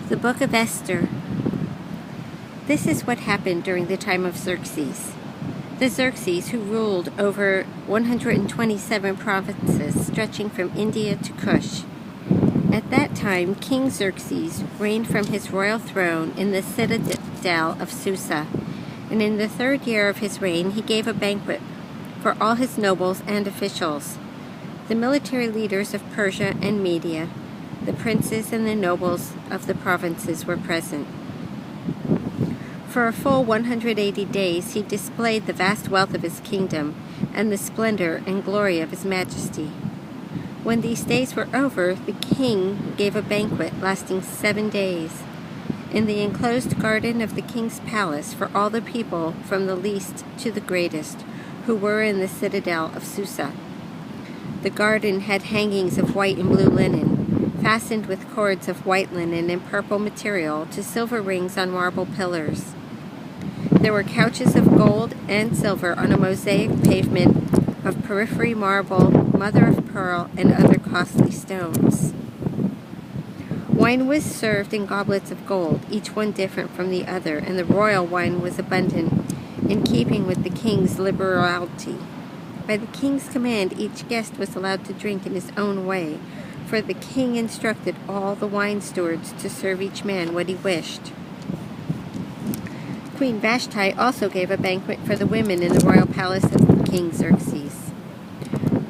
The Book of Esther. This is what happened during the time of Xerxes. The Xerxes, who ruled over 127 provinces stretching from India to Kush. At that time, King Xerxes reigned from his royal throne in the citadel of Susa, and in the 3rd year of his reign he gave a banquet for all his nobles and officials, the military leaders of Persia and Media. The princes and the nobles of the provinces were present. For a full 180 days he displayed the vast wealth of his kingdom and the splendor and glory of his majesty. When these days were over, the king gave a banquet lasting 7 days in the enclosed garden of the king's palace for all the people from the least to the greatest who were in the citadel of Susa. The garden had hangings of white and blue linen, fastened with cords of white linen and purple material to silver rings on marble pillars. There were couches of gold and silver on a mosaic pavement of porphyry marble, mother of pearl, and other costly stones. Wine was served in goblets of gold, each one different from the other, and the royal wine was abundant, in keeping with the king's liberality. By the king's command, each guest was allowed to drink in his own way, for the king instructed all the wine stewards to serve each man what he wished. Queen Vashti also gave a banquet for the women in the royal palace of King Xerxes.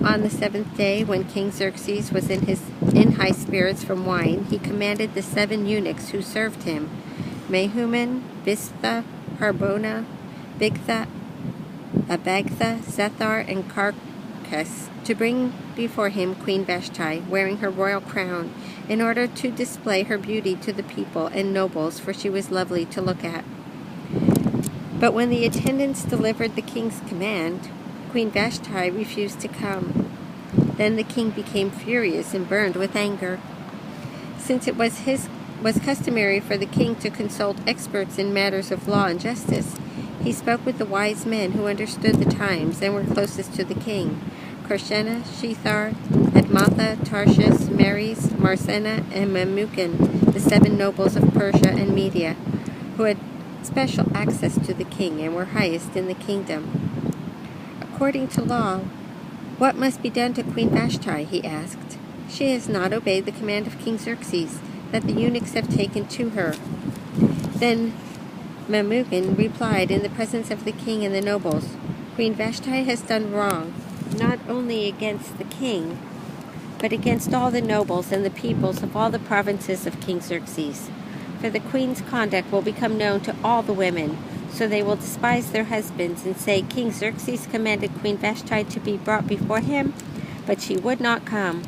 On the 7th day, when King Xerxes was in high spirits from wine, he commanded the 7 eunuchs who served him, Mehuman, Biztha, Harbona, Bigtha, Abagtha, Zethar, and Carkas, to bring before him Queen Vashti, wearing her royal crown, in order to display her beauty to the people and nobles, for she was lovely to look at. But when the attendants delivered the king's command, Queen Vashti refused to come. Then the king became furious and burned with anger. Since it was customary for the king to consult experts in matters of law and justice, he spoke with the wise men who understood the times and were closest to the king, Karshena, Shethar, Admatha, Tarshish, Meres, Marsena, and Memucan, the 7 nobles of Persia and Media, who had special access to the king and were highest in the kingdom. According to law, what must be done to Queen Vashti? He asked. She has not obeyed the command of King Xerxes that the eunuchs have taken to her. Then Memucan replied in the presence of the king and the nobles, Queen Vashti has done wrong, not only against the king, but against all the nobles and the peoples of all the provinces of King Xerxes. For the queen's conduct will become known to all the women, so they will despise their husbands and say, King Xerxes commanded Queen Vashti to be brought before him, but she would not come.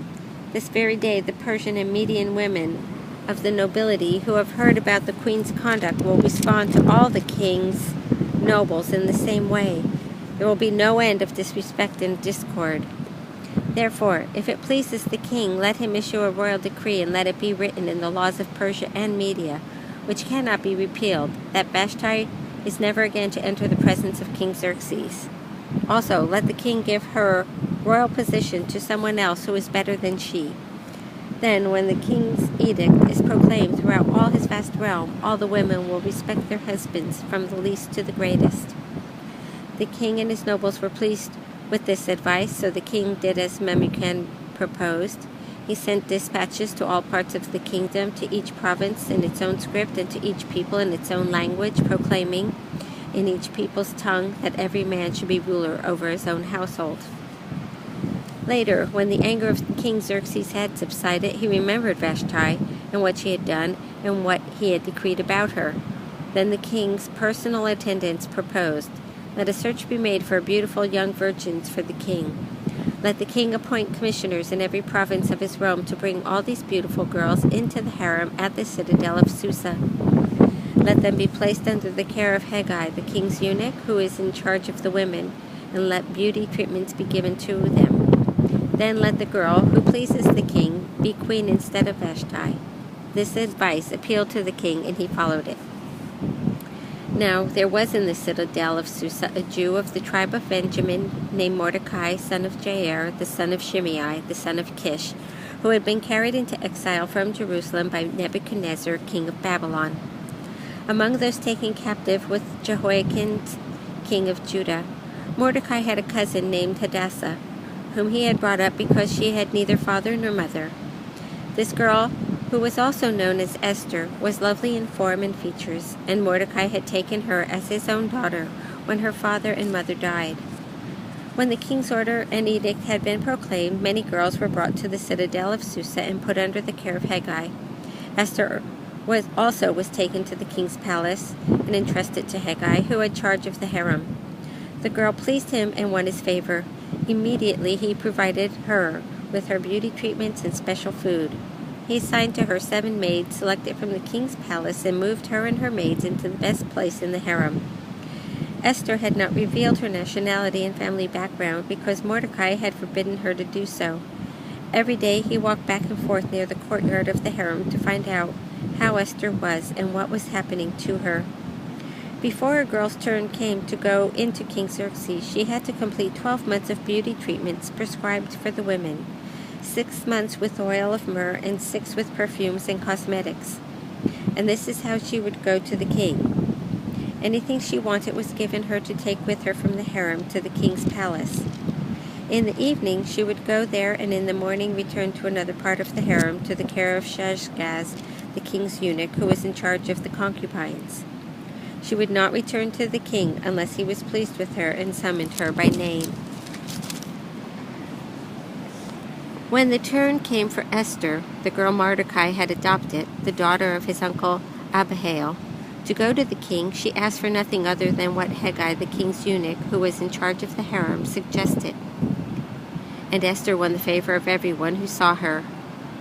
This very day the Persian and Median women of the nobility who have heard about the queen's conduct will respond to all the king's nobles in the same way. There will be no end of disrespect and discord. Therefore, if it pleases the king, let him issue a royal decree, and let it be written in the laws of Persia and Media, which cannot be repealed, that Vashti is never again to enter the presence of King Xerxes. Also, let the king give her royal position to someone else who is better than she. Then, when the king's edict is proclaimed throughout all his vast realm, all the women will respect their husbands, from the least to the greatest. The king and his nobles were pleased with this advice, so the king did as Memucan proposed. He sent dispatches to all parts of the kingdom, to each province in its own script, and to each people in its own language, proclaiming in each people's tongue that every man should be ruler over his own household. Later, when the anger of King Xerxes had subsided, he remembered Vashti and what she had done and what he had decreed about her. Then the king's personal attendants proposed, let a search be made for beautiful young virgins for the king. Let the king appoint commissioners in every province of his realm to bring all these beautiful girls into the harem at the citadel of Susa. Let them be placed under the care of Haggai, the king's eunuch, who is in charge of the women, and let beauty treatments be given to them. Then let the girl who pleases the king be queen instead of Vashti. This advice appealed to the king, and he followed it. Now there was in the citadel of Susa a Jew of the tribe of Benjamin named Mordecai, son of Jair, the son of Shimei, the son of Kish, who had been carried into exile from Jerusalem by Nebuchadnezzar, king of Babylon. Among those taken captive was Jehoiakim, king of Judah. Mordecai had a cousin named Hadassah, whom he had brought up because she had neither father nor mother. This girl, who was also known as Esther, was lovely in form and features, and Mordecai had taken her as his own daughter when her father and mother died. When the king's order and edict had been proclaimed, many girls were brought to the citadel of Susa and put under the care of Hegai. Esther was taken to the king's palace and entrusted to Hegai, who had charge of the harem. The girl pleased him and won his favor. Immediately he provided her with her beauty treatments and special food. He assigned to her 7 maids selected from the king's palace and moved her and her maids into the best place in the harem. Esther had not revealed her nationality and family background because Mordecai had forbidden her to do so. Every day he walked back and forth near the courtyard of the harem to find out how Esther was and what was happening to her. Before a girl's turn came to go into King Xerxes, she had to complete 12 months of beauty treatments prescribed for the women, 6 months with oil of myrrh and 6 with perfumes and cosmetics. And this is how she would go to the king. Anything she wanted was given her to take with her from the harem to the king's palace. In the evening she would go there, and in the morning return to another part of the harem to the care of Shashgaz, the king's eunuch, who was in charge of the concubines. She would not return to the king unless he was pleased with her and summoned her by name. When the turn came for Esther, the girl Mordecai had adopted, the daughter of his uncle Abihail, to go to the king, she asked for nothing other than what Hegai, the king's eunuch, who was in charge of the harem, suggested. And Esther won the favor of everyone who saw her.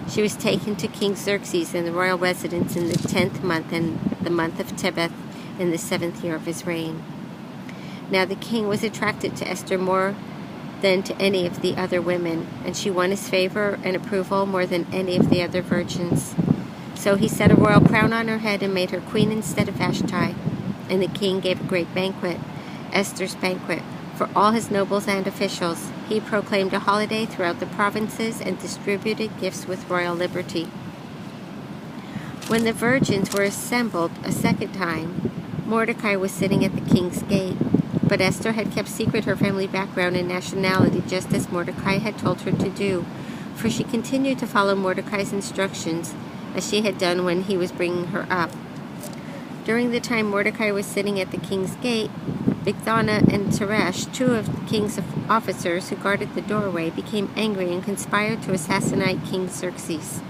She was taken to King Xerxes in the royal residence in the 10th month, in the month of Tebeth, in the 7th year of his reign. Now the king was attracted to Esther more than to any of the other women, and she won his favor and approval more than any of the other virgins. So he set a royal crown on her head and made her queen instead of Vashti. And the king gave a great banquet, Esther's banquet, for all his nobles and officials. He proclaimed a holiday throughout the provinces and distributed gifts with royal liberty. When the virgins were assembled a second time, Mordecai was sitting at the king's gate. But Esther had kept secret her family background and nationality, just as Mordecai had told her to do, for she continued to follow Mordecai's instructions, as she had done when he was bringing her up. During the time Mordecai was sitting at the king's gate, Bigthana and Teresh, 2 of the king's officers who guarded the doorway, became angry and conspired to assassinate King Xerxes.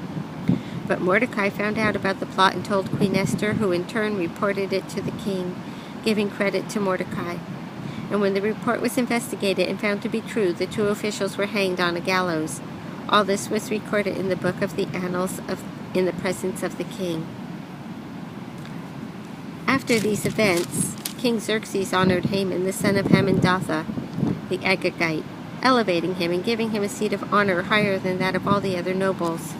But Mordecai found out about the plot and told Queen Esther, who in turn reported it to the king, giving credit to Mordecai. And when the report was investigated and found to be true, the 2 officials were hanged on a gallows. All this was recorded in the book of the annals in the presence of the king. After these events, King Xerxes honored Haman, the son of Hammedatha, the Agagite, elevating him and giving him a seat of honor higher than that of all the other nobles.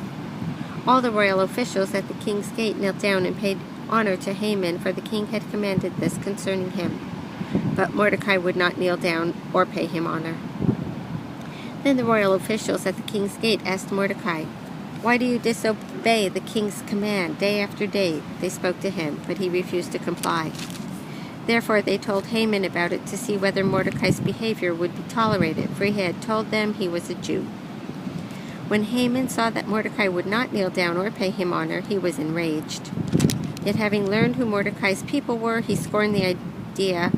All the royal officials at the king's gate knelt down and paid honor to Haman, for the king had commanded this concerning him. But Mordecai would not kneel down or pay him honor. Then the royal officials at the king's gate asked Mordecai, "Why do you disobey the king's command day after day?" They spoke to him, but he refused to comply. Therefore they told Haman about it to see whether Mordecai's behavior would be tolerated, for he had told them he was a Jew. When Haman saw that Mordecai would not kneel down or pay him honor, he was enraged. Yet having learned who Mordecai's people were, he scorned the idea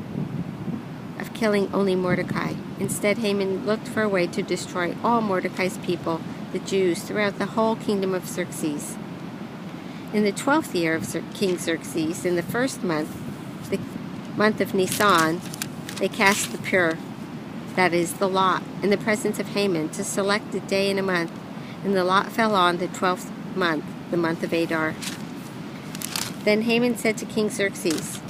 of killing only Mordecai. Instead, Haman looked for a way to destroy all Mordecai's people, the Jews, throughout the whole kingdom of Xerxes. In the 12th year of King Xerxes, in the 1st month, the month of Nisan, they cast the pur, that is, the lot, in the presence of Haman to select a day and a month, and the lot fell on the 12th month, the month of Adar. Then Haman said to King Xerxes,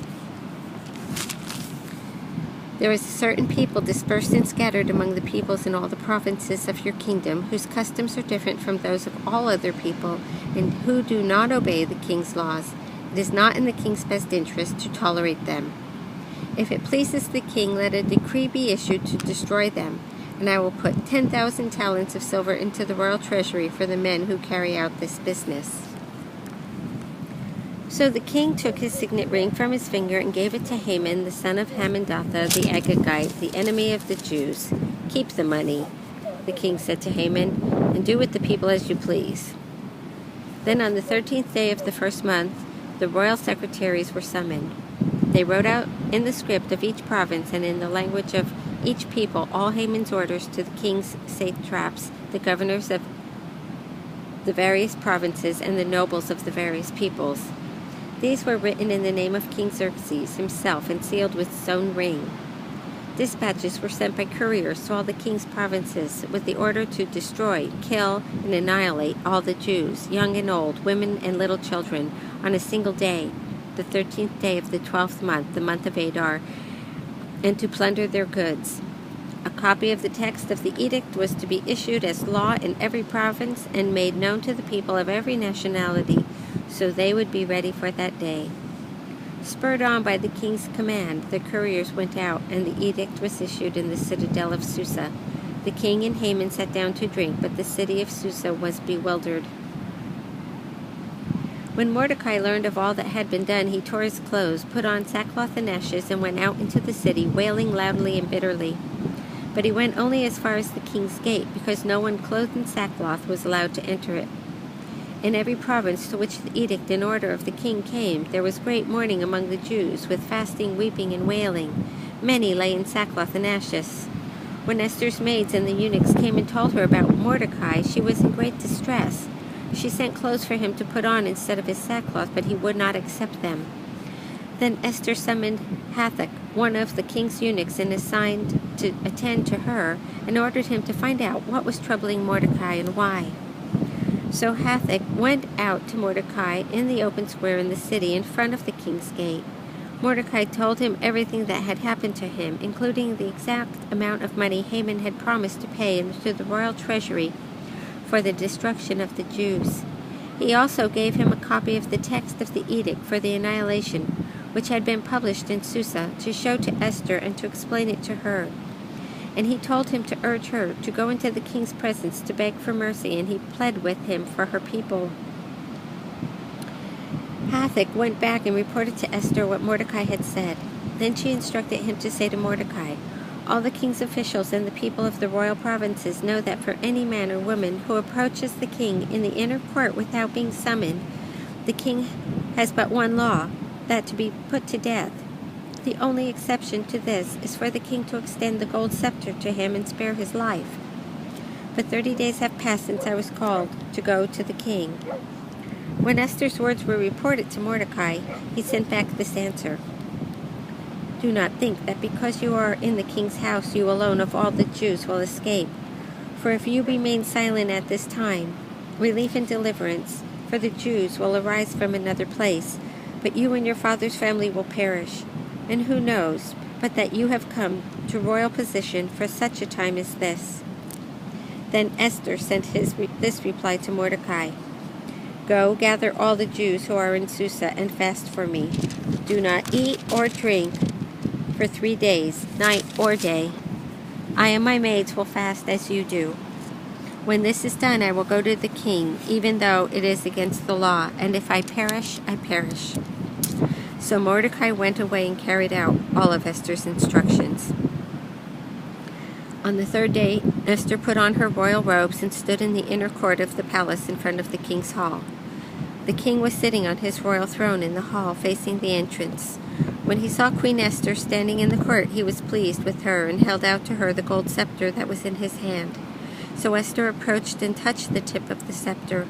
"There is a certain people dispersed and scattered among the peoples in all the provinces of your kingdom, whose customs are different from those of all other people, and who do not obey the king's laws. It is not in the king's best interest to tolerate them. If it pleases the king, let a decree be issued to destroy them, and I will put 10,000 talents of silver into the royal treasury for the men who carry out this business." So the king took his signet ring from his finger and gave it to Haman, the son of Hammedatha, the Agagite, the enemy of the Jews. "Keep the money," the king said to Haman, "and do with the people as you please." Then on the 13th day of the first month, the royal secretaries were summoned. They wrote out in the script of each province and in the language of each people all Haman's orders to the king's satraps, the governors of the various provinces, and the nobles of the various peoples. These were written in the name of King Xerxes himself and sealed with his own ring. Dispatches were sent by couriers to all the king's provinces with the order to destroy, kill, and annihilate all the Jews, young and old, women and little children, on a single day, the 13th day of the 12th month, the month of Adar, and to plunder their goods. A copy of the text of the edict was to be issued as law in every province and made known to the people of every nationality, so they would be ready for that day. Spurred on by the king's command, the couriers went out, and the edict was issued in the citadel of Susa. The king and Haman sat down to drink, but the city of Susa was bewildered. When Mordecai learned of all that had been done, he tore his clothes, put on sackcloth and ashes, and went out into the city, wailing loudly and bitterly. But he went only as far as the king's gate, because no one clothed in sackcloth was allowed to enter it. In every province to which the edict and order of the king came, there was great mourning among the Jews, with fasting, weeping, and wailing. Many lay in sackcloth and ashes. When Esther's maids and the eunuchs came and told her about Mordecai, she was in great distress. She sent clothes for him to put on instead of his sackcloth, but he would not accept them. Then Esther summoned Hathach, one of the king's eunuchs, and assigned to attend to her, and ordered him to find out what was troubling Mordecai and why. So Hathach went out to Mordecai in the open square in the city in front of the king's gate. Mordecai told him everything that had happened to him, including the exact amount of money Haman had promised to pay into the royal treasury for the destruction of the Jews. He also gave him a copy of the text of the edict for the annihilation, which had been published in Susa, to show to Esther and to explain it to her. And he told him to urge her to go into the king's presence to beg for mercy, and he pled with him for her people. Hathach went back and reported to Esther what Mordecai had said. Then she instructed him to say to Mordecai, "All the king's officials and the people of the royal provinces know that for any man or woman who approaches the king in the inner court without being summoned, the king has but one law, that to be put to death. The only exception to this is for the king to extend the gold scepter to him and spare his life. But 30 days have passed since I was called to go to the king." When Esther's words were reported to Mordecai, he sent back this answer: "Do not think that because you are in the king's house, you alone of all the Jews will escape. For if you remain silent at this time, relief and deliverance for the Jews will arise from another place, but you and your father's family will perish. And who knows but that you have come to royal position for such a time as this?" Then Esther sent this reply to Mordecai: "Go, gather all the Jews who are in Susa and fast for me. Do not eat or drink for 3 days, night or day. I and my maids will fast as you do. When this is done, I will go to the king, even though it is against the law, and if I perish, I perish." So Mordecai went away and carried out all of Esther's instructions. On the 3rd day, Esther put on her royal robes and stood in the inner court of the palace in front of the king's hall. The king was sitting on his royal throne in the hall facing the entrance. When he saw Queen Esther standing in the court, he was pleased with her and held out to her the gold scepter that was in his hand. So Esther approached and touched the tip of the scepter.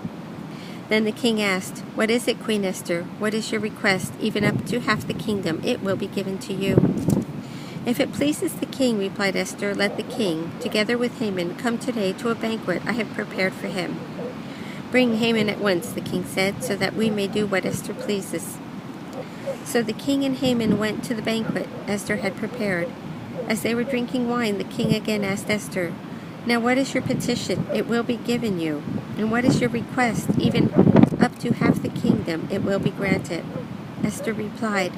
Then the king asked, "What is it, Queen Esther? What is your request? Even up to half the kingdom, it will be given to you." "If it pleases the king," replied Esther, "let the king, together with Haman, come today to a banquet I have prepared for him." "Bring Haman at once," the king said, "so that we may do what Esther pleases." So the king and Haman went to the banquet Esther had prepared. As they were drinking wine, the king again asked Esther, "Now what is your petition? It will be given you. And what is your request? Even up to half the kingdom, it will be granted." Esther replied,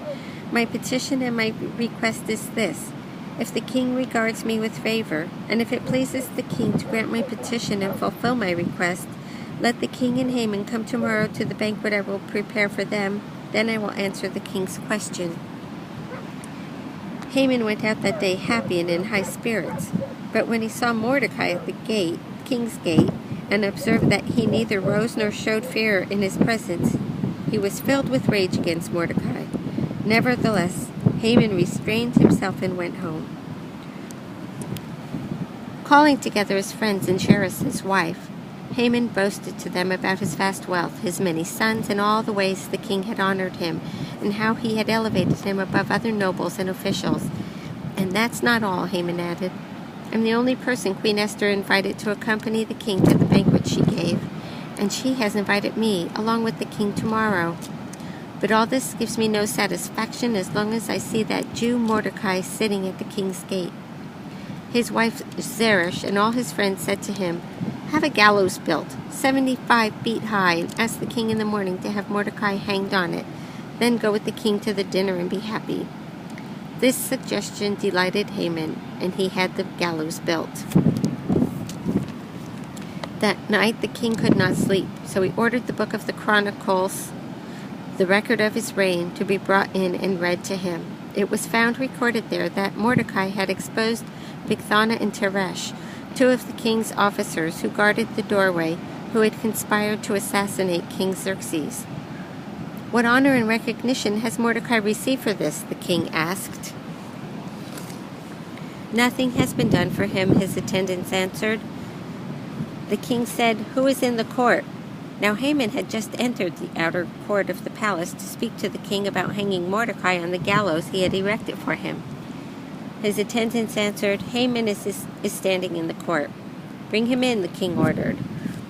"My petition and my request is this: If the king regards me with favor, and if it pleases the king to grant my petition and fulfill my request, let the king and Haman come tomorrow to the banquet I will prepare for them. Then I will answer the king's question." Haman went out that day happy and in high spirits. But when he saw Mordecai at the king's gate, and observed that he neither rose nor showed fear in his presence, he was filled with rage against Mordecai. Nevertheless, Haman restrained himself and went home. Calling together his friends and Cherish's wife, Haman boasted to them about his vast wealth, his many sons, and all the ways the king had honored him, and how he had elevated him above other nobles and officials. "And that's not all," Haman added. "I'm the only person Queen Esther invited to accompany the king to the banquet she gave, and she has invited me, along with the king, tomorrow. But all this gives me no satisfaction as long as I see that Jew Mordecai sitting at the king's gate." His wife Zeresh and all his friends said to him, "Have a gallows built, 75 feet high, and ask the king in the morning to have Mordecai hanged on it. Then go with the king to the dinner and be happy." This suggestion delighted Haman, and he had the gallows built. That night the king could not sleep, so he ordered the book of the Chronicles, the record of his reign, to be brought in and read to him. It was found recorded there that Mordecai had exposed Bigthana and Teresh, two of the king's officers who guarded the doorway, who had conspired to assassinate King Xerxes. "What honor and recognition has Mordecai received for this?" the king asked. "Nothing has been done for him," his attendants answered. The king said, "Who is in the court?" Now Haman had just entered the outer court of the palace to speak to the king about hanging Mordecai on the gallows he had erected for him. His attendants answered, "Haman is standing in the court." "Bring him in," the king ordered.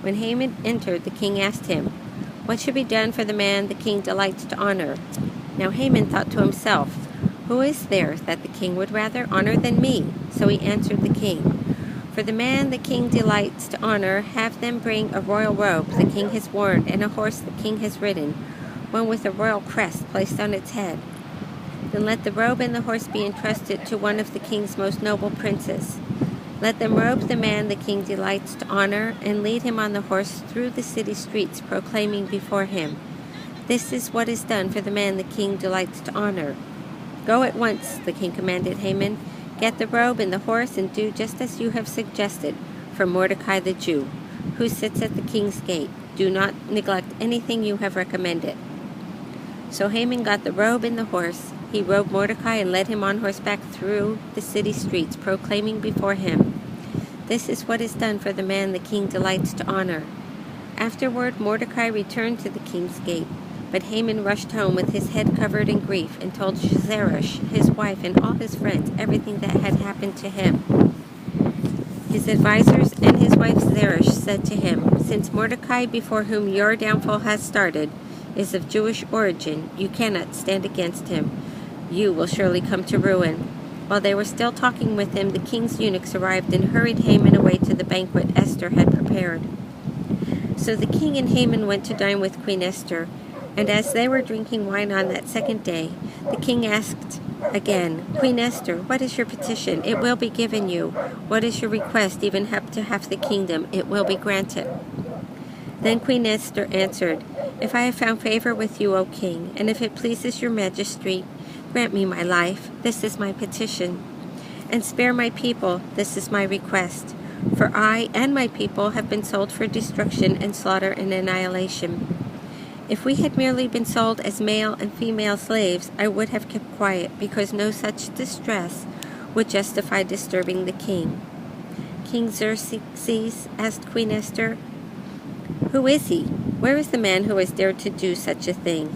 When Haman entered, the king asked him, "What should be done for the man the king delights to honor?" Now Haman thought to himself, "Who is there that the king would rather honor than me?" So he answered the king, "For the man the king delights to honor, have them bring a royal robe the king has worn, and a horse the king has ridden, one with a royal crest placed on its head. Then let the robe and the horse be entrusted to one of the king's most noble princes. Let them robe the man the king delights to honor, and lead him on the horse through the city streets, proclaiming before him, 'This is what is done for the man the king delights to honor.' Go at once," the king commanded Haman. "Get the robe and the horse, and do just as you have suggested for Mordecai the Jew, who sits at the king's gate. Do not neglect anything you have recommended." So Haman got the robe and the horse. He robed Mordecai and led him on horseback through the city streets, proclaiming before him, "This is what is done for the man the king delights to honor." Afterward Mordecai returned to the king's gate, but Haman rushed home with his head covered in grief and told Zeresh, his wife, and all his friends everything that had happened to him. His advisers and his wife Zeresh said to him, "Since Mordecai, before whom your downfall has started, is of Jewish origin, you cannot stand against him. You will surely come to ruin." While they were still talking with him, the king's eunuchs arrived and hurried Haman away to the banquet Esther had prepared. So the king and Haman went to dine with Queen Esther, and as they were drinking wine on that second day, the king asked again, "Queen Esther, what is your petition? It will be given you. What is your request, even up to half the kingdom? It will be granted." Then Queen Esther answered, "If I have found favor with you, O king, and if it pleases your majesty, grant me my life. This is my petition. And spare my people. This is my request. For I and my people have been sold for destruction and slaughter and annihilation. If we had merely been sold as male and female slaves, I would have kept quiet, because no such distress would justify disturbing the king." "King Xerxes," asked Queen Esther, "who is he? Where is the man who has dared to do such a thing?"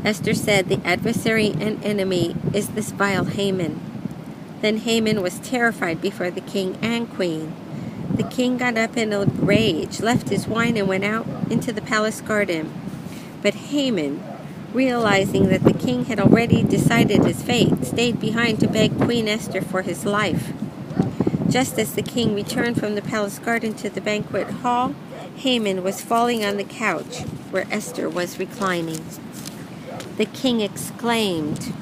Esther said, "The adversary and enemy is this vile Haman." Then Haman was terrified before the king and queen. The king got up in a rage, left his wine, and went out into the palace garden. But Haman, realizing that the king had already decided his fate, stayed behind to beg Queen Esther for his life. Just as the king returned from the palace garden to the banquet hall, Haman was falling on the couch where Esther was reclining. The king exclaimed,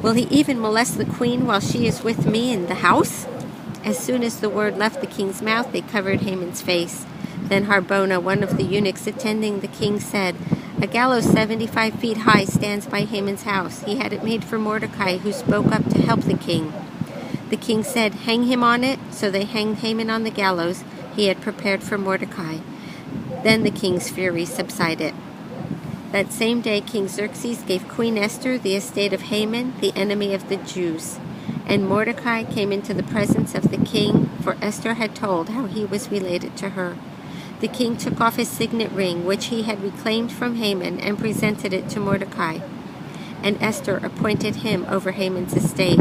Will he even molest the queen while she is with me in the house?" As soon as the word left the king's mouth, they covered Haman's face. Then Harbona, one of the eunuchs attending the king, said, "A gallows 75 feet high stands by Haman's house. He had it made for Mordecai, who spoke up to help the king." The king said, "Hang him on it." So they hanged Haman on the gallows he had prepared for Mordecai. Then the king's fury subsided. That same day King Xerxes gave Queen Esther the estate of Haman, the enemy of the Jews. And Mordecai came into the presence of the king, for Esther had told how he was related to her. The king took off his signet ring, which he had reclaimed from Haman, and presented it to Mordecai. And Esther appointed him over Haman's estate.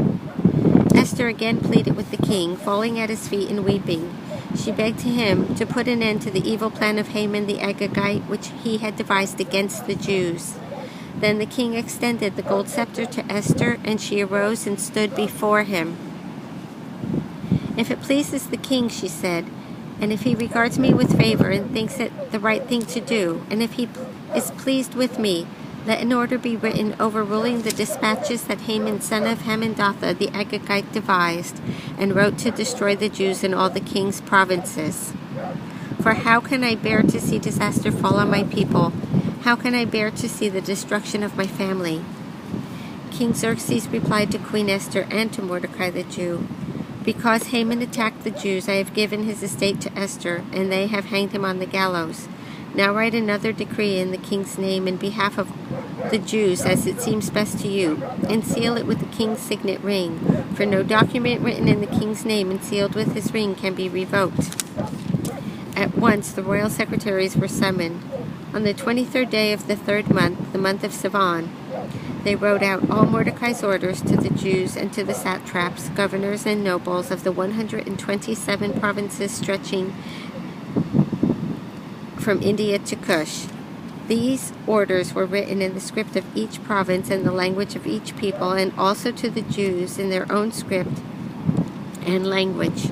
Esther again pleaded with the king, falling at his feet and weeping. She begged him to put an end to the evil plan of Haman the Agagite, which he had devised against the Jews. Then the king extended the gold scepter to Esther, and she arose and stood before him. "If it pleases the king," she said, "and if he regards me with favor and thinks it the right thing to do, and if he is pleased with me, let an order be written overruling the dispatches that Haman, son of Hammedatha the Agagite, devised, and wrote to destroy the Jews in all the king's provinces. For how can I bear to see disaster fall on my people? How can I bear to see the destruction of my family?" King Xerxes replied to Queen Esther and to Mordecai the Jew, "Because Haman attacked the Jews, I have given his estate to Esther, and they have hanged him on the gallows. Now write another decree in the king's name in behalf of the Jews as it seems best to you, and seal it with the king's signet ring, for no document written in the king's name and sealed with his ring can be revoked." At once the royal secretaries were summoned. On the 23rd day of the 3rd month, the month of Sivan, they wrote out all Mordecai's orders to the Jews and to the satraps, governors, and nobles of the 127 provinces stretching from India to Cush. These orders were written in the script of each province and the language of each people, and also to the Jews in their own script and language.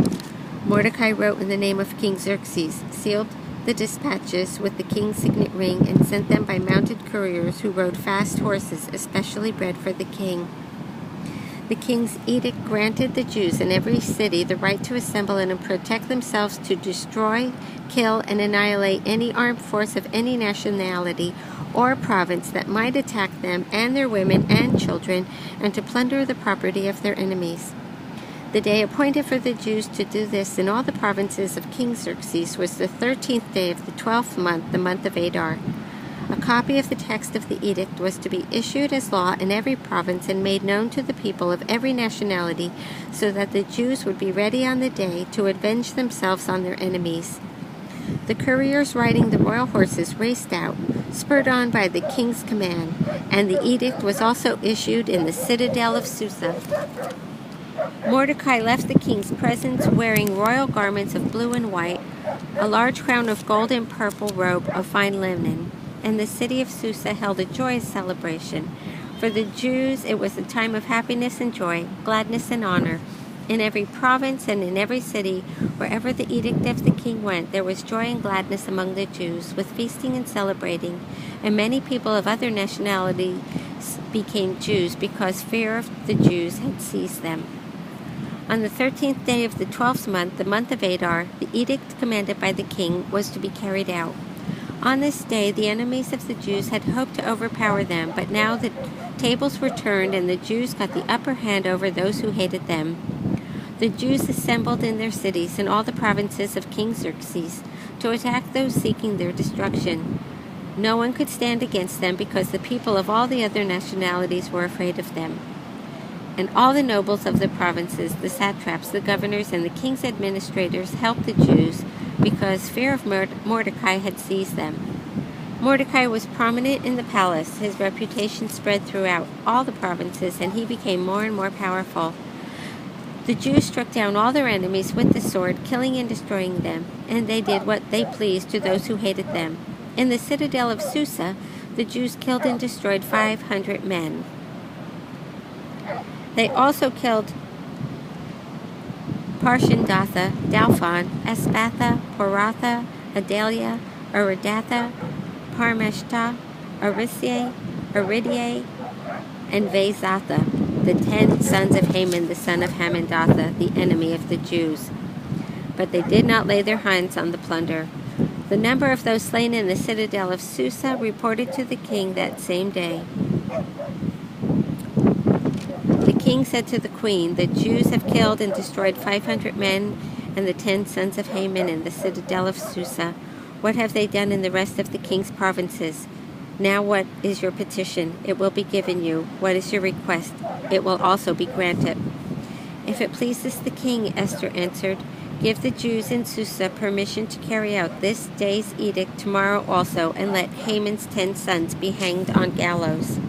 Mordecai wrote in the name of King Xerxes, sealed the dispatches with the king's signet ring, and sent them by mounted couriers who rode fast horses, especially bred for the king. The king's edict granted the Jews in every city the right to assemble and protect themselves, to destroy, kill, and annihilate any armed force of any nationality or province that might attack them and their women and children, and to plunder the property of their enemies. The day appointed for the Jews to do this in all the provinces of King Xerxes was the 13th day of the 12th month, the month of Adar. A copy of the text of the edict was to be issued as law in every province and made known to the people of every nationality, so that the Jews would be ready on the day to avenge themselves on their enemies. The couriers riding the royal horses raced out, spurred on by the king's command, and the edict was also issued in the citadel of Susa. Mordecai left the king's presence wearing royal garments of blue and white, a large crown of gold and purple robe of fine linen, and the city of Susa held a joyous celebration. For the Jews it was a time of happiness and joy, gladness and honor. In every province and in every city, wherever the edict of the king went, there was joy and gladness among the Jews, with feasting and celebrating, and many people of other nationalities became Jews, because fear of the Jews had seized them. On the 13th day of the 12th month, the month of Adar, the edict commanded by the king was to be carried out. On this day, the enemies of the Jews had hoped to overpower them, but now the tables were turned and the Jews got the upper hand over those who hated them. The Jews assembled in their cities in all the provinces of King Xerxes to attack those seeking their destruction. No one could stand against them, because the people of all the other nationalities were afraid of them. And all the nobles of the provinces, the satraps, the governors, and the king's administrators helped the Jews, because fear of Mordecai had seized them. Mordecai was prominent in the palace. His reputation spread throughout all the provinces, and he became more and more powerful. The Jews struck down all their enemies with the sword, killing and destroying them, and they did what they pleased to those who hated them. In the citadel of Susa, the Jews killed and destroyed 500 men. They also killed Parshandatha, Dalphon, Aspatha, Poratha, Adalia, Aridatha, Parmeshta, Arisai, Aridai, and Vaizatha. the 10 sons of Haman, the son of Hammedatha, the enemy of the Jews. But they did not lay their hands on the plunder. The number of those slain in the citadel of Susa reported to the king that same day. The king said to the queen, "The Jews have killed and destroyed 500 men and the 10 sons of Haman in the citadel of Susa. What have they done in the rest of the king's provinces? Now what is your petition? It will be given you. What is your request? It will also be granted." "If it pleases the king," Esther answered, "give the Jews in Susa permission to carry out this day's edict tomorrow also, and let Haman's 10 sons be hanged on gallows."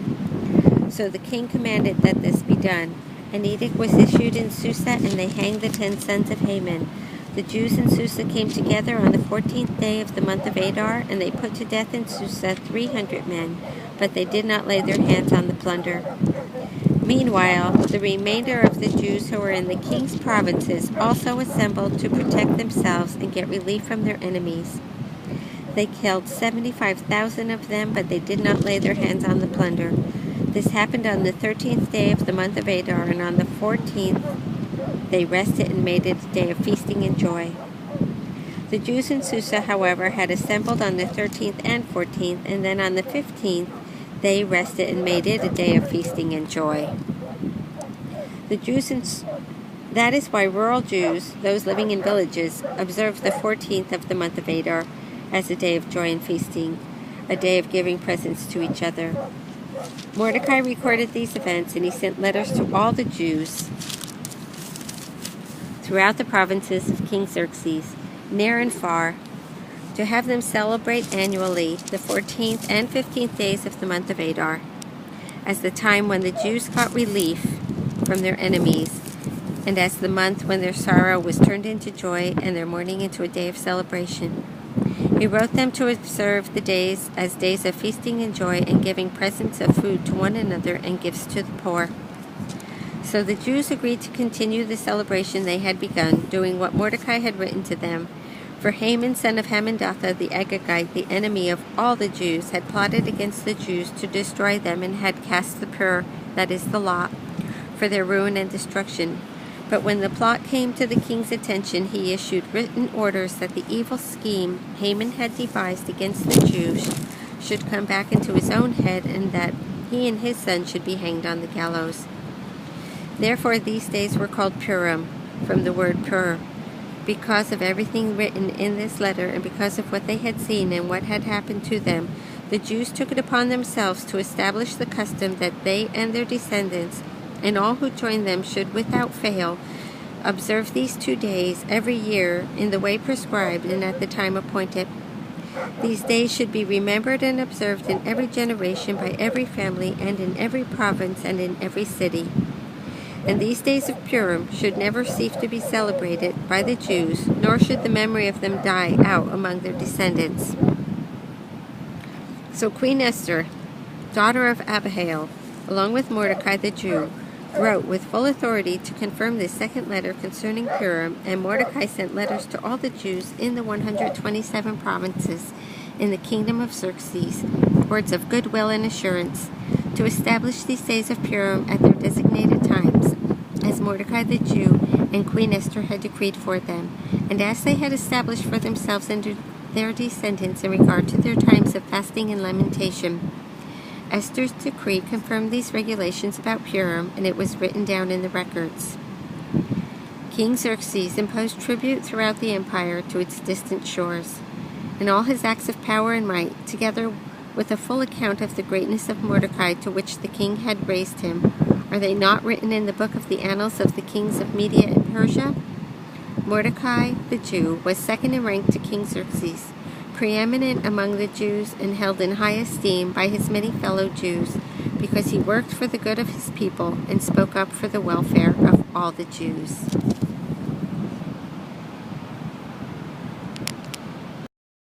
So the king commanded that this be done. An edict was issued in Susa, and they hanged the 10 sons of Haman. The Jews in Susa came together on the 14th day of the month of Adar, and they put to death in Susa 300 men, but they did not lay their hands on the plunder. Meanwhile, the remainder of the Jews who were in the king's provinces also assembled to protect themselves and get relief from their enemies. They killed 75,000 of them, but they did not lay their hands on the plunder. This happened on the 13th day of the month of Adar, and on the 14th they rested and made it a day of feasting and joy. The Jews in Susa, however, had assembled on the 13th and 14th, and then on the 15th they rested and made it a day of feasting and joy. That is why rural Jews, those living in villages, observe the 14th of the month of Adar as a day of joy and feasting, a day of giving presents to each other. Mordecai recorded these events, and he sent letters to all the Jews throughout the provinces of King Xerxes, near and far, to have them celebrate annually the 14th and 15th days of the month of Adar, as the time when the Jews got relief from their enemies, and as the month when their sorrow was turned into joy and their mourning into a day of celebration. He wrote them to observe the days as days of feasting and joy, and giving presents of food to one another and gifts to the poor. So the Jews agreed to continue the celebration they had begun, doing what Mordecai had written to them. For Haman, son of Hammedatha, the Agagite, the enemy of all the Jews, had plotted against the Jews to destroy them, and had cast the pur, that is the lot, for their ruin and destruction. But when the plot came to the king's attention, he issued written orders that the evil scheme Haman had devised against the Jews should come back into his own head, and that he and his son should be hanged on the gallows. Therefore these days were called Purim, from the word pur, because of everything written in this letter, and because of what they had seen and what had happened to them. The Jews took it upon themselves to establish the custom that they and their descendants and all who join them should without fail observe these 2 days every year in the way prescribed and at the time appointed. These days should be remembered and observed in every generation by every family and in every province and in every city. And these days of Purim should never cease to be celebrated by the Jews, nor should the memory of them die out among their descendants. So Queen Esther, daughter of Abihail, along with Mordecai the Jew, wrote with full authority to confirm this second letter concerning Purim, and Mordecai sent letters to all the Jews in the 127 provinces in the kingdom of Xerxes, words of goodwill and assurance, to establish these days of Purim at their designated times, as Mordecai the Jew and Queen Esther had decreed for them, and as they had established for themselves and their descendants in regard to their times of fasting and lamentation. Esther's decree confirmed these regulations about Purim, and it was written down in the records. King Xerxes imposed tribute throughout the empire to its distant shores, and all his acts of power and might, together with a full account of the greatness of Mordecai to which the king had raised him, are they not written in the book of the annals of the kings of Media and Persia? Mordecai the Jew was second in rank to King Xerxes, preeminent among the Jews and held in high esteem by his many fellow Jews, because he worked for the good of his people and spoke up for the welfare of all the Jews.